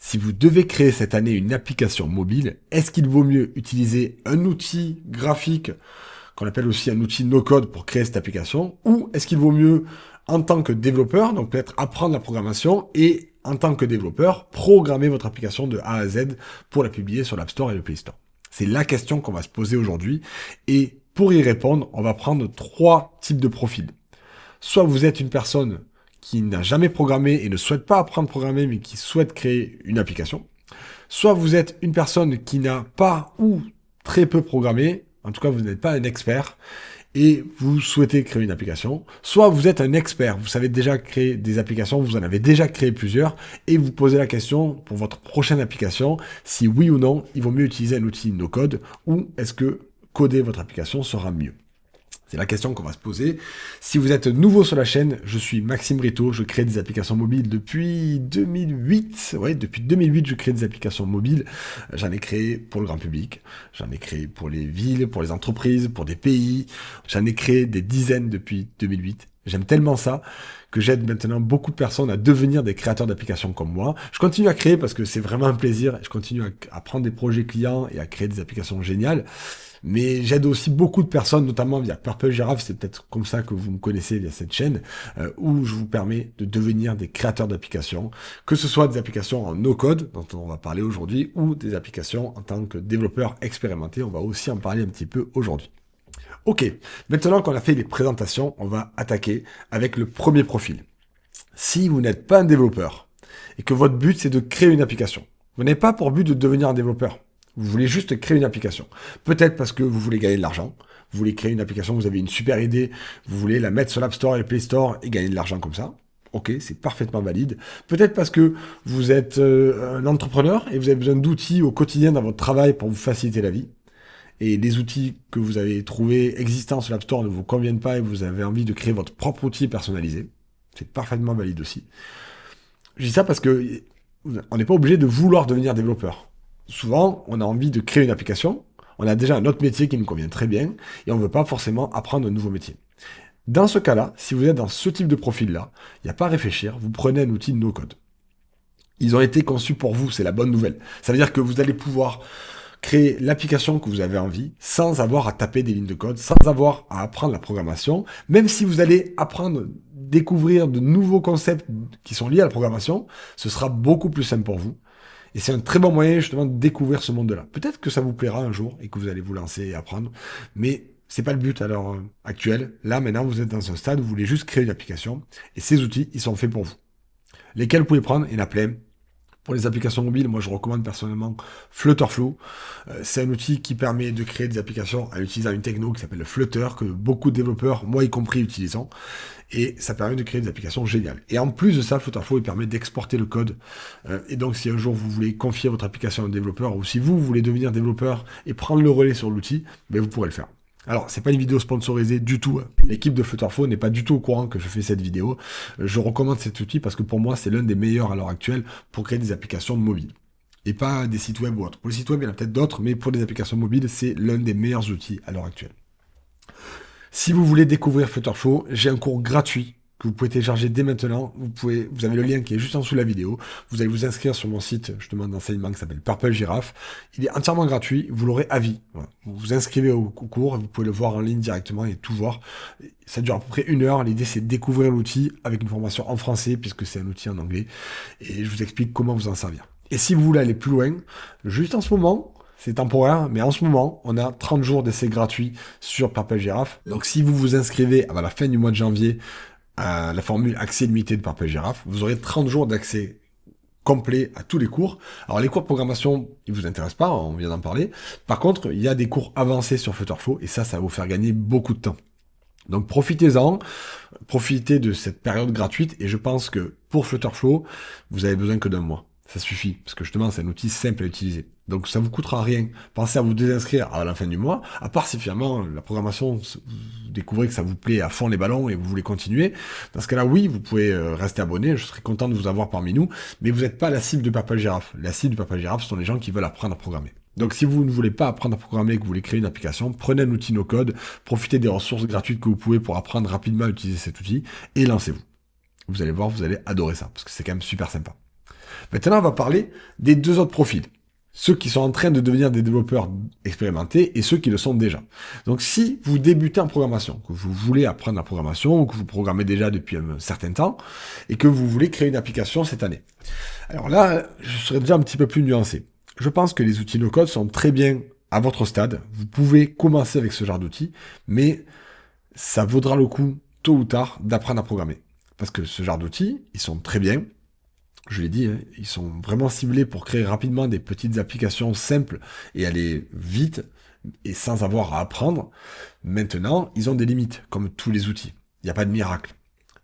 Si vous devez créer cette année une application mobile, est-ce qu'il vaut mieux utiliser un outil graphique qu'on appelle aussi un outil no-code pour créer cette application, ou est-ce qu'il vaut mieux, en tant que développeur, donc peut-être apprendre la programmation et en tant que développeur, programmer votre application de A à Z pour la publier sur l'App Store et le Play Store? C'est la question qu'on va se poser aujourd'hui. Et pour y répondre, on va prendre 3 types de profils. Soit vous êtes une personne qui n'a jamais programmé et ne souhaite pas apprendre à programmer, mais qui souhaite créer une application. Soit vous êtes une personne qui n'a pas ou très peu programmé, en tout cas vous n'êtes pas un expert, et vous souhaitez créer une application. Soit vous êtes un expert, vous savez déjà créer des applications, vous en avez déjà créé plusieurs, et vous posez la question pour votre prochaine application, si oui ou non, il vaut mieux utiliser un outil no-code, ou est-ce que coder votre application sera mieux? C'est la question qu'on va se poser. Si vous êtes nouveau sur la chaîne, je suis Maxime Brito, je crée des applications mobiles depuis 2008. Ouais, depuis 2008, je crée des applications mobiles. J'en ai créé pour le grand public, j'en ai créé pour les villes, pour les entreprises, pour des pays. J'en ai créé des dizaines depuis 2008. J'aime tellement ça que j'aide maintenant beaucoup de personnes à devenir des créateurs d'applications comme moi. Je continue à créer parce que c'est vraiment un plaisir. Je continue à prendre des projets clients et à créer des applications géniales. Mais j'aide aussi beaucoup de personnes, notamment via Purple Giraffe, c'est peut-être comme ça que vous me connaissez via cette chaîne, où je vous permets de devenir des créateurs d'applications, que ce soit des applications en no-code, dont on va parler aujourd'hui, ou des applications en tant que développeur expérimenté, on va aussi en parler un petit peu aujourd'hui. Ok, maintenant qu'on a fait les présentations, on va attaquer avec le premier profil. Si vous n'êtes pas un développeur, et que votre but c'est de créer une application, vous n'avez pas pour but de devenir un développeur. Vous voulez juste créer une application. Peut-être parce que vous voulez gagner de l'argent. Vous voulez créer une application, vous avez une super idée. Vous voulez la mettre sur l'App Store et le Play Store et gagner de l'argent comme ça. Ok, c'est parfaitement valide. Peut-être parce que vous êtes un entrepreneur et vous avez besoin d'outils au quotidien dans votre travail pour vous faciliter la vie. Et les outils que vous avez trouvés existants sur l'App Store ne vous conviennent pas et vous avez envie de créer votre propre outil personnalisé. C'est parfaitement valide aussi. Je dis ça parce que on n'est pas obligé de vouloir devenir développeur. Souvent, on a envie de créer une application, on a déjà un autre métier qui nous convient très bien, et on ne veut pas forcément apprendre un nouveau métier. Dans ce cas-là, si vous êtes dans ce type de profil-là, il n'y a pas à réfléchir, vous prenez un outil no-code. Ils ont été conçus pour vous, c'est la bonne nouvelle. Ça veut dire que vous allez pouvoir créer l'application que vous avez envie, sans avoir à taper des lignes de code, sans avoir à apprendre la programmation, même si vous allez apprendre, découvrir de nouveaux concepts qui sont liés à la programmation, ce sera beaucoup plus simple pour vous. Et c'est un très bon moyen justement de découvrir ce monde-là. Peut-être que ça vous plaira un jour et que vous allez vous lancer et apprendre, mais c'est pas le but à l'heure actuelle. Là, maintenant, vous êtes dans un stade où vous voulez juste créer une application et ces outils, ils sont faits pour vous. Lesquels vous pouvez prendre? Il y en a plein. Pour les applications mobiles, moi je recommande personnellement Flutterflow. C'est un outil qui permet de créer des applications en utilisant une techno qui s'appelle le Flutter, que beaucoup de développeurs, moi y compris, utilisent. Et ça permet de créer des applications géniales. Et en plus de ça, Flutterflow, il permet d'exporter le code. Et donc si un jour vous voulez confier votre application à un développeur, ou si vous voulez devenir développeur et prendre le relais sur l'outil, ben vous pourrez le faire. Alors, c'est pas une vidéo sponsorisée du tout. L'équipe de Flutterflow n'est pas du tout au courant que je fais cette vidéo. Je recommande cet outil parce que pour moi, c'est l'un des meilleurs à l'heure actuelle pour créer des applications mobiles. Et pas des sites web ou autres. Pour les sites web, il y en a peut-être d'autres, mais pour des applications mobiles, c'est l'un des meilleurs outils à l'heure actuelle. Si vous voulez découvrir Flutterflow, j'ai un cours gratuit que vous pouvez télécharger dès maintenant. Vous avez le lien qui est juste en dessous de la vidéo. Vous allez vous inscrire sur mon site, justement, d'enseignement qui s'appelle Purple Giraffe. Il est entièrement gratuit. Vous l'aurez à vie. Voilà. Vous vous inscrivez au cours. Vous pouvez le voir en ligne directement et tout voir. Ça dure à peu près 1 heure. L'idée, c'est de découvrir l'outil avec une formation en français puisque c'est un outil en anglais. Et je vous explique comment vous en servir. Et si vous voulez aller plus loin, juste en ce moment, c'est temporaire, mais en ce moment, on a 30 jours d'essai gratuit sur Purple Giraffe. Donc si vous vous inscrivez avant la fin du mois de janvier, à la formule accès limité de Purple Giraffe, vous aurez 30 jours d'accès complet à tous les cours. Alors les cours de programmation, ils vous intéressent pas, on vient d'en parler. Par contre, il y a des cours avancés sur Flutterflow et ça va vous faire gagner beaucoup de temps. Donc profitez-en, profitez de cette période gratuite et je pense que pour Flutterflow, vous avez besoin que d'1 mois. Ça suffit, parce que justement, c'est un outil simple à utiliser. Donc, ça vous coûtera rien. Pensez à vous désinscrire à la fin du mois, à part si finalement, la programmation, vous découvrez que ça vous plaît à fond les ballons et vous voulez continuer. Dans ce cas-là, oui, vous pouvez rester abonné. Je serais content de vous avoir parmi nous. Mais vous n'êtes pas la cible de Purple Giraffe. La cible de Purple Giraffe, ce sont les gens qui veulent apprendre à programmer. Donc, si vous ne voulez pas apprendre à programmer et que vous voulez créer une application, prenez un outil no-code, profitez des ressources gratuites que vous pouvez pour apprendre rapidement à utiliser cet outil et lancez-vous. Vous allez voir, vous allez adorer ça, parce que c'est quand même super sympa. Maintenant, on va parler des deux autres profils. Ceux qui sont en train de devenir des développeurs expérimentés et ceux qui le sont déjà. Donc si vous débutez en programmation, que vous voulez apprendre la programmation, ou que vous programmez déjà depuis un certain temps, et que vous voulez créer une application cette année. Alors là, je serais déjà un petit peu plus nuancé. Je pense que les outils no-code sont très bien à votre stade. Vous pouvez commencer avec ce genre d'outils, mais ça vaudra le coup, tôt ou tard, d'apprendre à programmer. Parce que ce genre d'outils, ils sont très bien. Je l'ai dit, hein, ils sont vraiment ciblés pour créer rapidement des petites applications simples et aller vite et sans avoir à apprendre. Maintenant, ils ont des limites, comme tous les outils. Il n'y a pas de miracle.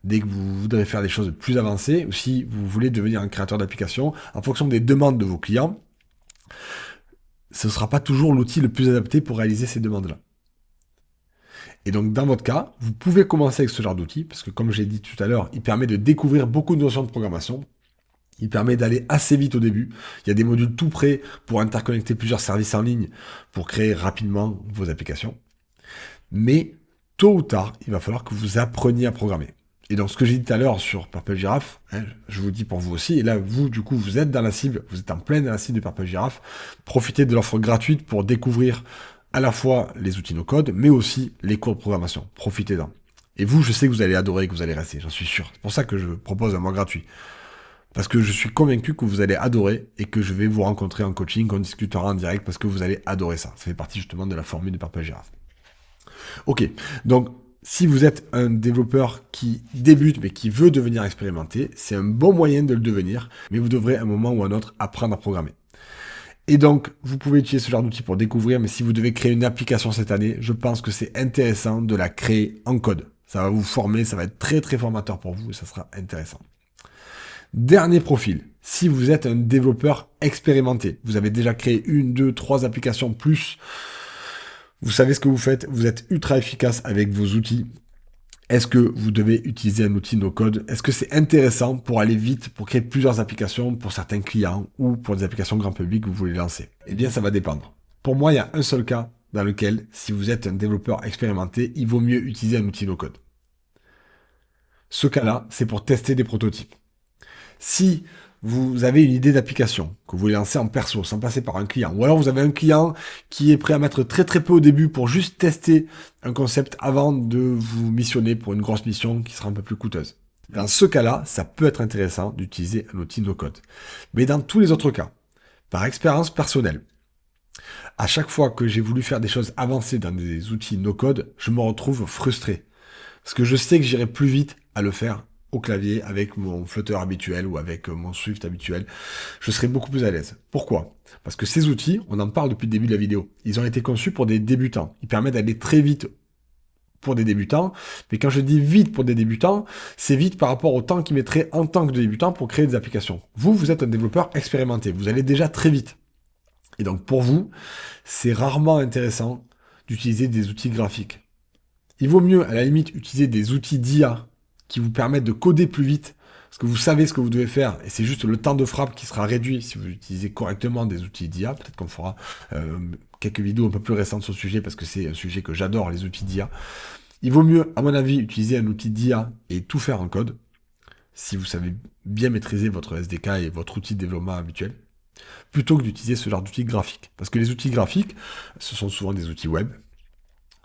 Dès que vous voudrez faire des choses plus avancées, ou si vous voulez devenir un créateur d'application, en fonction des demandes de vos clients, ce ne sera pas toujours l'outil le plus adapté pour réaliser ces demandes-là. Et donc, dans votre cas, vous pouvez commencer avec ce genre d'outil, parce que comme j'ai dit tout à l'heure, il permet de découvrir beaucoup de notions de programmation. Il permet d'aller assez vite au début. Il y a des modules tout prêts pour interconnecter plusieurs services en ligne pour créer rapidement vos applications. Mais, tôt ou tard, il va falloir que vous appreniez à programmer. Et donc, ce que j'ai dit tout à l'heure sur Purple Giraffe, hein, je vous dis pour vous aussi, et là, vous, du coup, vous êtes dans la cible, vous êtes en plein dans la cible de Purple Giraffe, profitez de l'offre gratuite pour découvrir à la fois les outils no-code, mais aussi les cours de programmation. Profitez-en. Et vous, je sais que vous allez adorer, que vous allez rester, j'en suis sûr. C'est pour ça que je propose un mois gratuit. Parce que je suis convaincu que vous allez adorer et que je vais vous rencontrer en coaching, qu'on discutera en direct parce que vous allez adorer ça. Ça fait partie justement de la formule de Purple Giraffe. Ok, donc si vous êtes un développeur qui débute mais qui veut devenir expérimenté, c'est un bon moyen de le devenir, mais vous devrez à un moment ou à un autre apprendre à programmer. Et donc, vous pouvez utiliser ce genre d'outil pour découvrir, mais si vous devez créer une application cette année, je pense que c'est intéressant de la créer en code. Ça va vous former, ça va être très très formateur pour vous et ça sera intéressant. Dernier profil, si vous êtes un développeur expérimenté, vous avez déjà créé 1, 2, 3 applications plus, vous savez ce que vous faites, vous êtes ultra efficace avec vos outils. Est-ce que vous devez utiliser un outil no-code? Est-ce que c'est intéressant pour aller vite, pour créer plusieurs applications pour certains clients ou pour des applications grand public que vous voulez lancer? Eh bien, ça va dépendre. Pour moi, il y a un seul cas dans lequel, si vous êtes un développeur expérimenté, il vaut mieux utiliser un outil no-code. Ce cas-là, c'est pour tester des prototypes. Si vous avez une idée d'application que vous voulez lancer en perso, sans passer par un client, ou alors vous avez un client qui est prêt à mettre très très peu au début pour juste tester un concept avant de vous missionner pour une grosse mission qui sera un peu plus coûteuse. Dans ce cas-là, ça peut être intéressant d'utiliser un outil no-code. Mais dans tous les autres cas, par expérience personnelle, à chaque fois que j'ai voulu faire des choses avancées dans des outils no-code, je me retrouve frustré. Parce que je sais que j'irai plus vite à le faire au clavier avec mon Flutter habituel ou avec mon Swift habituel. Je serai beaucoup plus à l'aise. Pourquoi? Parce que ces outils, on en parle depuis le début de la vidéo, ils ont été conçus pour des débutants. Ils permettent d'aller très vite pour des débutants. Mais quand je dis vite pour des débutants, c'est vite par rapport au temps qu'ils mettraient en tant que débutant pour créer des applications. Vous êtes un développeur expérimenté. Vous allez déjà très vite. Et donc pour vous, c'est rarement intéressant d'utiliser des outils graphiques. Il vaut mieux, à la limite, utiliser des outils d'IA qui vous permettent de coder plus vite, parce que vous savez ce que vous devez faire, et c'est juste le temps de frappe qui sera réduit si vous utilisez correctement des outils d'IA. Peut-être qu'on fera quelques vidéos un peu plus récentes sur ce sujet, parce que c'est un sujet que j'adore, les outils d'IA. Il vaut mieux, à mon avis, utiliser un outil d'IA et tout faire en code, si vous savez bien maîtriser votre SDK et votre outil de développement habituel, plutôt que d'utiliser ce genre d'outils graphiques. Parce que les outils graphiques, ce sont souvent des outils web.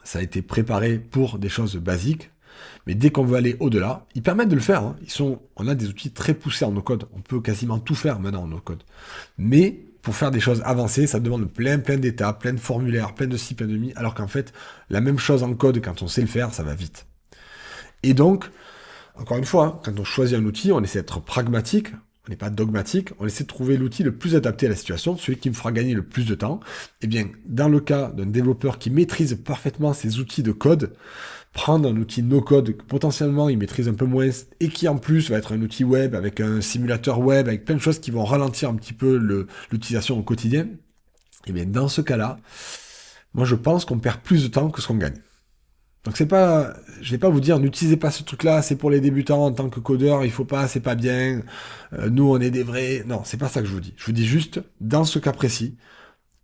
Ça a été préparé pour des choses basiques, mais dès qu'on veut aller au-delà, ils permettent de le faire. Hein. On a des outils très poussés en no-code. On peut quasiment tout faire maintenant en no-code. Mais pour faire des choses avancées, ça demande plein d'étapes, plein de formulaires, plein de ci, plein de mi, alors qu'en fait, la même chose en code, quand on sait le faire, ça va vite. Et donc, encore une fois, hein, quand on choisit un outil, on essaie d'être pragmatique, on n'est pas dogmatique, on essaie de trouver l'outil le plus adapté à la situation, celui qui me fera gagner le plus de temps. Eh bien, dans le cas d'un développeur qui maîtrise parfaitement ses outils de code, prendre un outil no-code que potentiellement il maîtrise un peu moins et qui en plus va être un outil web avec un simulateur web, avec plein de choses qui vont ralentir un petit peu l'utilisation au quotidien, eh bien, dans ce cas-là, moi je pense qu'on perd plus de temps que ce qu'on gagne. Donc je vais pas vous dire n'utilisez pas ce truc-là, c'est pour les débutants en tant que codeur, il faut pas, c'est pas bien, nous on est des vrais. Non, c'est pas ça que je vous dis. Je vous dis juste, dans ce cas précis,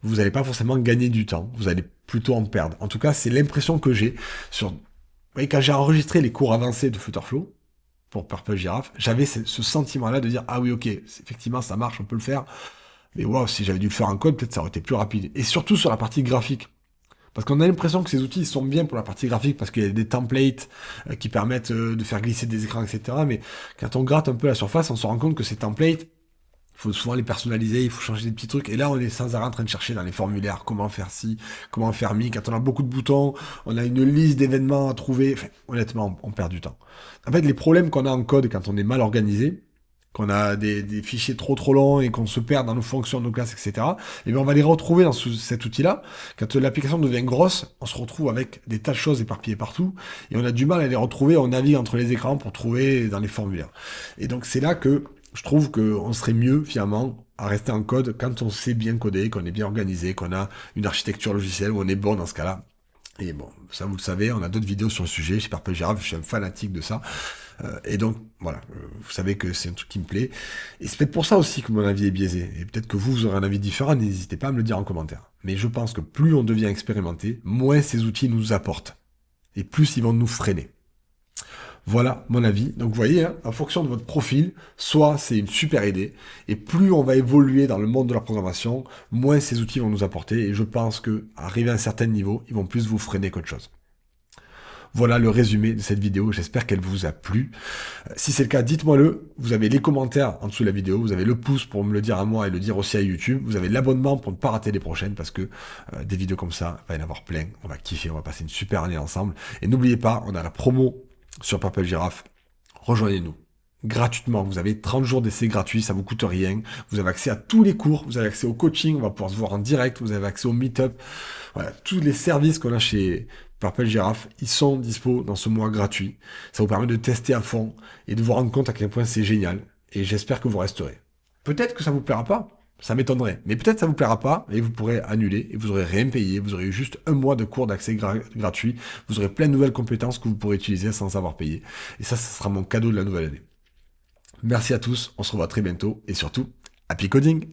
vous n'allez pas forcément gagner du temps, vous allez plutôt en perdre. En tout cas, c'est l'impression que j'ai sur. Vous voyez, quand j'ai enregistré les cours avancés de Flutterflow, pour Purple Giraffe, j'avais ce sentiment-là de dire, ah oui, ok, effectivement, ça marche, on peut le faire. Mais waouh, si j'avais dû le faire en code, peut-être ça aurait été plus rapide. Et surtout sur la partie graphique. Parce qu'on a l'impression que ces outils ils sont bien pour la partie graphique parce qu'il y a des templates qui permettent de faire glisser des écrans, etc. Mais quand on gratte un peu la surface, on se rend compte que ces templates, il faut souvent les personnaliser, il faut changer des petits trucs. Et là, on est sans arrêt en train de chercher dans les formulaires comment faire ci, comment faire mi. Quand on a beaucoup de boutons, on a une liste d'événements à trouver. Enfin, honnêtement, on perd du temps. En fait, les problèmes qu'on a en code quand on est mal organisé, qu'on a des fichiers trop longs et qu'on se perd dans nos fonctions, nos classes, etc. Et bien on va les retrouver dans cet outil-là. Quand l'application devient grosse, on se retrouve avec des tas de choses éparpillées partout et on a du mal à les retrouver. On navigue entre les écrans pour trouver dans les formulaires. Et donc c'est là que je trouve qu'on serait mieux finalement à rester en code quand on sait bien coder, qu'on est bien organisé, qu'on a une architecture logicielle où on est bon dans ce cas-là. Et bon, ça vous le savez, on a d'autres vidéos sur le sujet, chez Purple Giraffe, je suis un fanatique de ça. Et donc, voilà, vous savez que c'est un truc qui me plaît. Et c'est peut-être pour ça aussi que mon avis est biaisé. Et peut-être que vous aurez un avis différent, n'hésitez pas à me le dire en commentaire. Mais je pense que plus on devient expérimenté, moins ces outils nous apportent. Et plus ils vont nous freiner. Voilà mon avis. Donc vous voyez, hein, en fonction de votre profil, soit c'est une super idée, et plus on va évoluer dans le monde de la programmation, moins ces outils vont nous apporter, et je pense que arrivé à un certain niveau, ils vont plus vous freiner qu'autre chose. Voilà le résumé de cette vidéo, j'espère qu'elle vous a plu. Si c'est le cas, dites-moi-le, vous avez les commentaires en dessous de la vidéo, vous avez le pouce pour me le dire à moi et le dire aussi à YouTube, vous avez l'abonnement pour ne pas rater les prochaines, parce que des vidéos comme ça, il va y en avoir plein, on va kiffer, on va passer une super année ensemble. Et n'oubliez pas, on a la promo sur Purple Giraffe, rejoignez-nous. Gratuitement, vous avez 30 jours d'essai gratuit, ça vous coûte rien. Vous avez accès à tous les cours, vous avez accès au coaching, on va pouvoir se voir en direct, vous avez accès au meet-up. Voilà, tous les services qu'on a chez Purple Giraffe, ils sont dispo dans ce mois gratuit. Ça vous permet de tester à fond et de vous rendre compte à quel point c'est génial. Et j'espère que vous resterez. Peut-être que ça vous plaira pas, ça m'étonnerait. Mais peut-être ça vous plaira pas et vous pourrez annuler et vous aurez rien payé. Vous aurez eu juste un mois de cours d'accès gratuit. Vous aurez plein de nouvelles compétences que vous pourrez utiliser sans avoir payé. Et ça sera mon cadeau de la nouvelle année. Merci à tous, on se revoit très bientôt et surtout, happy coding!